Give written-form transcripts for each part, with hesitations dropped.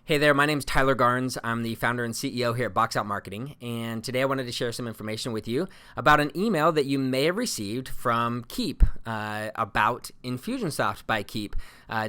Hey there, my name is Tyler Garnes. I'm the founder and CEO here at Box Out Marketing, and today I wanted to share some information with you about an email that you may have received from Keep about Infusionsoft by Keep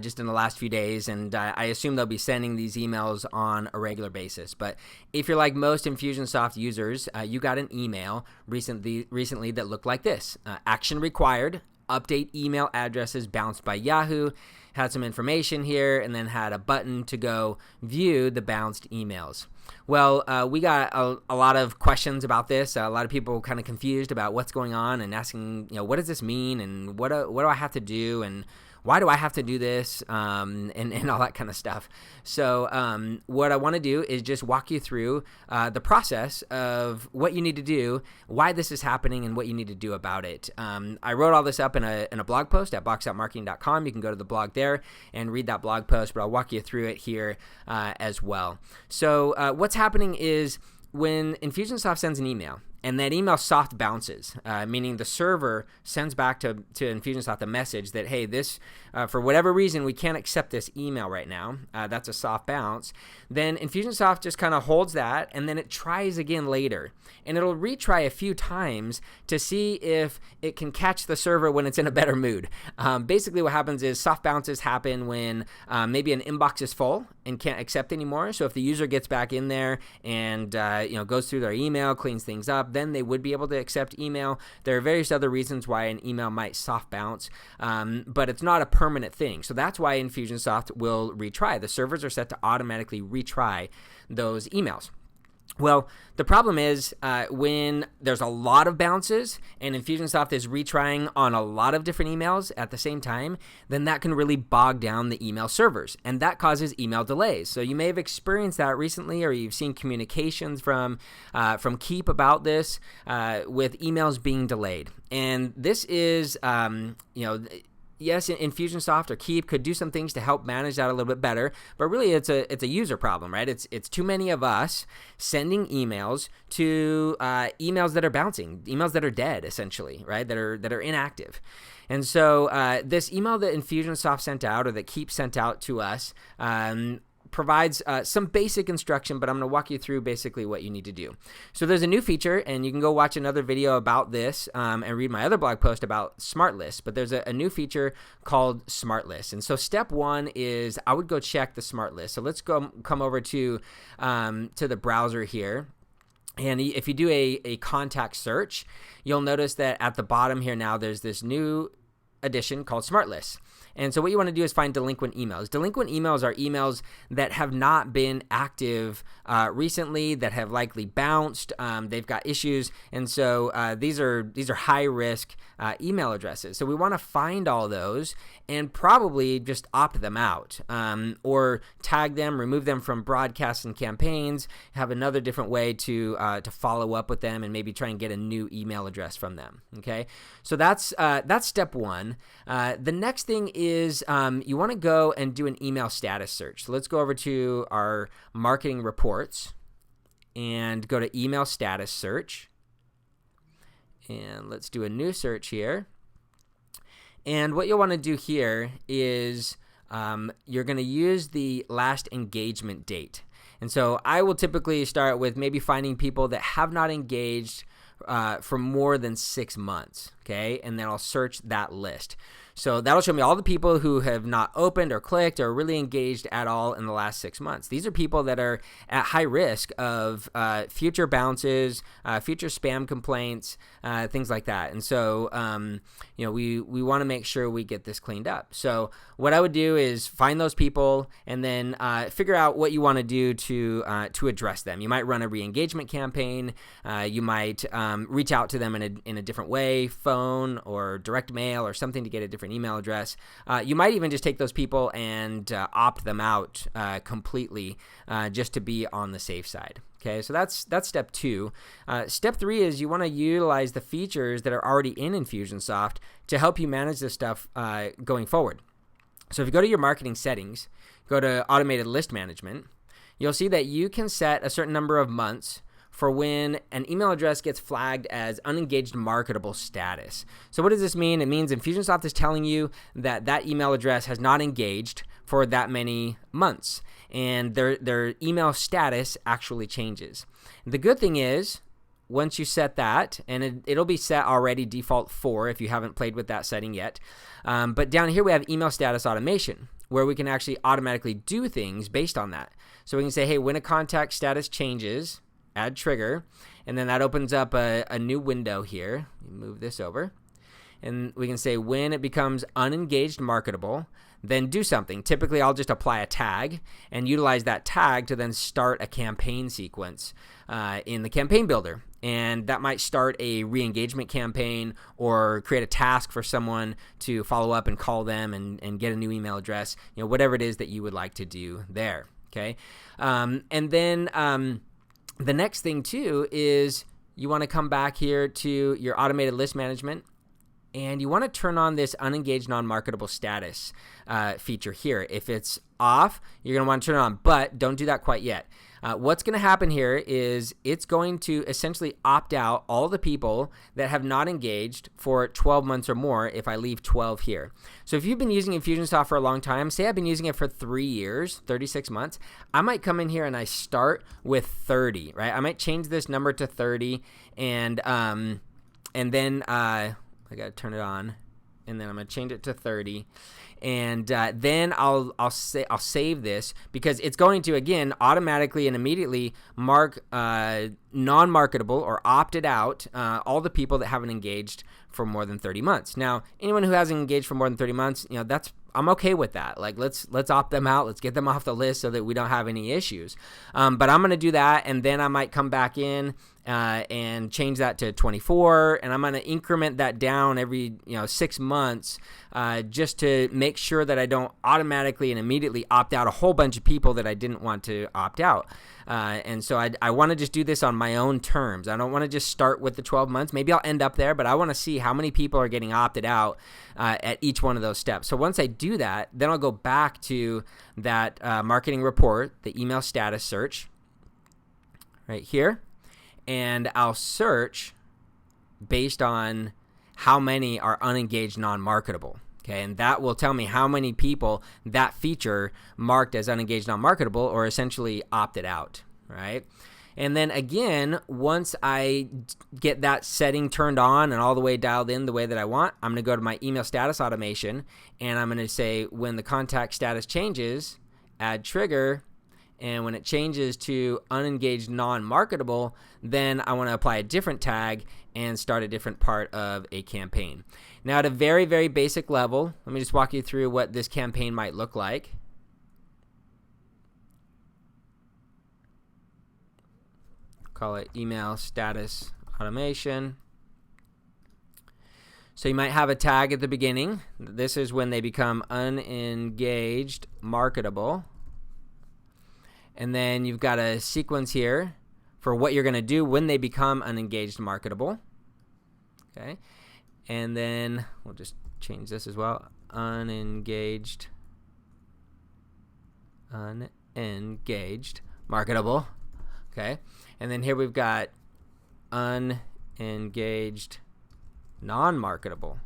just in the last few days, and I assume they'll be sending these emails on a regular basis. But if you're like most Infusionsoft users, you got an email recently that looked like this. Action required, update email addresses bounced by Yahoo. Had some information here, and then had a button to go view the bounced emails. Well, we got a lot of questions about this. A lot of people kind of confused about what's going on and asking, what does this mean, and what do I have to do, and why do I have to do this, and all that kind of stuff. So what I want to do is just walk you through the process of what you need to do, why this is happening, and what you need to do about it. I wrote all this up in a blog post at boxoutmarketing.com. You can go to the blog there and read that blog post, but I'll walk you through it here as well. So what's happening is when Infusionsoft sends an email, and that email soft bounces, meaning the server sends back to Infusionsoft a message that, hey, this, for whatever reason, we can't accept this email right now. That's a soft bounce. Then Infusionsoft just kind of holds that, and then it tries again later. And it'll retry a few times to see if it can catch the server when it's in a better mood. Basically what happens is soft bounces happen when maybe an inbox is full and can't accept anymore. So if the user gets back in there and goes through their email, cleans things up, then they would be able to accept email. There are various other reasons why an email might soft bounce, but it's not a permanent thing. So that's why Infusionsoft will retry. The servers are set to automatically retry those emails. Well, the problem is when there's a lot of bounces and Infusionsoft is retrying on a lot of different emails at the same time, then that can really bog down the email servers, and that causes email delays. So you may have experienced that recently, or you've seen communications from Keep about this with emails being delayed. And this is, yes, Infusionsoft or Keep could do some things to help manage that a little bit better, but really it's a user problem, right? It's too many of us sending emails to emails that are bouncing, emails that are dead, essentially, right? That are inactive. And so this email that Infusionsoft sent out, or that Keep sent out to us, provides some basic instruction, but I'm going to walk you through basically what you need to do. So there's a new feature, and you can go watch another video about this and read my other blog post about Smart Lists, but there's a new feature called Smart Lists. And so step one is I would go check the Smart List. So let's come over to the browser here. And if you do a contact search, you'll notice that at the bottom here now there's this new addition called Smart Lists. And so what you want to do is find delinquent emails. Delinquent emails are emails that have not been active recently, that have likely bounced. They've got issues, and so these are high risk email addresses. So we want to find all those and probably just opt them out, or tag them, remove them from broadcasts and campaigns. Have another different way to follow up with them, and maybe try and get a new email address from them. Okay, so that's step one. The next thing is you want to go and do an email status search. So let's go over to our marketing reports and go to email status search. And let's do a new search here. And what you'll want to do here is you're going to use the last engagement date. And so I will typically start with maybe finding people that have not engaged for more than 6 months, okay? And then I'll search that list. So that'll show me all the people who have not opened or clicked or really engaged at all in the last 6 months. These are people that are at high risk of future bounces, future spam complaints, things like that. And so, we want to make sure we get this cleaned up. So what I would do is find those people and then figure out what you want to do to address them. You might run a re-engagement campaign. You might reach out to them in a different way, phone or direct mail or something to get a different email address. You might even just take those people and opt them out completely just to be on the safe side. Okay, so that's step two. Step three is you want to utilize the features that are already in Infusionsoft to help you manage this stuff going forward. So if you go to your marketing settings, go to automated list management, you'll see that you can set a certain number of months for when an email address gets flagged as unengaged marketable status. So what does this mean? It means Infusionsoft is telling you that that email address has not engaged for that many months, and their email status actually changes. The good thing is, once you set that, and it'll be set already default 4 if you haven't played with that setting yet, but down here we have email status automation, where we can actually automatically do things based on that. So we can say, hey, when a contact status changes, add trigger, and then that opens up a new window here. Move this over. And we can say when it becomes unengaged marketable, then do something. Typically, I'll just apply a tag and utilize that tag to then start a campaign sequence in the campaign builder. And that might start a re-engagement campaign or create a task for someone to follow up and call them and get a new email address, whatever it is that you would like to do there, okay? And then the next thing, too, is you want to come back here to your automated list management, and you want to turn on this unengaged non-marketable status feature here. If it's off, you're going to want to turn it on, but don't do that quite yet. What's going to happen here is it's going to essentially opt out all the people that have not engaged for 12 months or more if I leave 12 here. So if you've been using Infusionsoft for a long time, say I've been using it for 3 years, 36 months, I might come in here and I start with 30, right? I might change this number to 30 and then I got to turn it on, and then I'm going to change it to 30. And then I'll save this, because it's going to, again, automatically and immediately mark non-marketable or opted out all the people that haven't engaged for more than 30 months. Now, anyone who hasn't engaged for more than 30 months, I'm okay with that. Like, let's opt them out. Let's get them off the list so that we don't have any issues. But I'm going to do that, and then I might come back in and change that to 24, and I'm going to increment that down every 6 months just to make sure that I don't automatically and immediately opt out a whole bunch of people that I didn't want to opt out. And so I want to just do this on my own terms. I don't want to just start with the 12 months. Maybe I'll end up there, but I want to see how many people are getting opted out at each one of those steps. So once I do that, then I'll go back to that marketing report, the email status search right here, and I'll search based on how many are unengaged non-marketable. Okay, and that will tell me how many people that feature marked as unengaged non-marketable or essentially opted out, right? And then again, once I get that setting turned on and all the way dialed in the way that I want, I'm going to go to my email status automation, and I'm going to say when the contact status changes, add trigger, and when it changes to unengaged non-marketable, then I want to apply a different tag and start a different part of a campaign. Now, at a very, very basic level, let me just walk you through what this campaign might look like. Call it email status automation. So you might have a tag at the beginning. This is when they become unengaged marketable. And then you've got a sequence here for what you're going to do when they become unengaged marketable. Okay. And then we'll just change this as well. Unengaged marketable. Okay. And then here we've got unengaged non-marketable.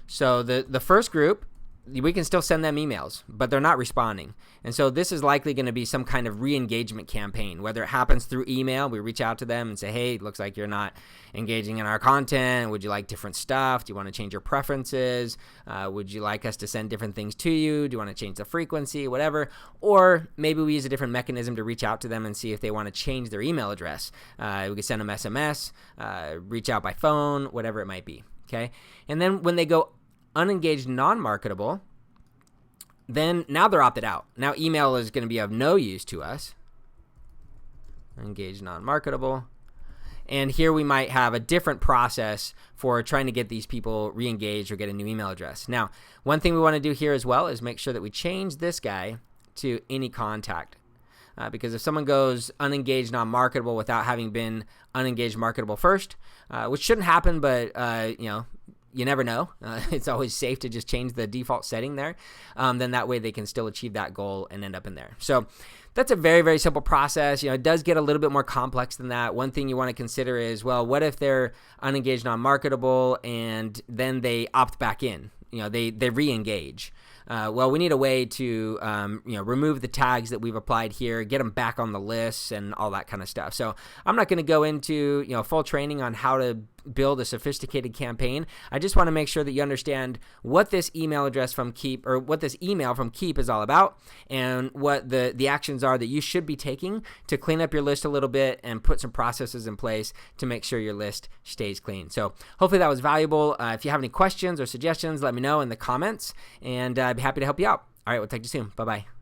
So the first group, we can still send them emails, but they're not responding. And so this is likely going to be some kind of re-engagement campaign, whether it happens through email. We reach out to them and say, hey, it looks like you're not engaging in our content. Would you like different stuff? Do you want to change your preferences? Would you like us to send different things to you? Do you want to change the frequency, whatever? Or maybe we use a different mechanism to reach out to them and see if they want to change their email address. We could send them SMS, reach out by phone, whatever it might be. Okay. And then when they go unengaged non-marketable, then now they're opted out. Now email is going to be of no use to us. Engaged non-marketable. And here we might have a different process for trying to get these people re-engaged or get a new email address. Now, one thing we want to do here as well is make sure that we change this guy to any contact. Because if someone goes unengaged non-marketable without having been unengaged marketable first, which shouldn't happen, but you never know. It's always safe to just change the default setting there. Then that way they can still achieve that goal and end up in there. So that's a very, very simple process. It does get a little bit more complex than that. One thing you want to consider is, well, what if they're unengaged, non-marketable, and then they opt back in? They re-engage. Well, we need a way to remove the tags that we've applied here, get them back on the list, and all that kind of stuff. So I'm not going to go into full training on how to build a sophisticated campaign. I just want to make sure that you understand what this email address from Keep, or what this email from Keep is all about, and what the actions are that you should be taking to clean up your list a little bit and put some processes in place to make sure your list stays clean. So hopefully that was valuable. If you have any questions or suggestions, let me know in the comments, and I'd be happy to help you out. All right, we'll talk to you soon. Bye-bye.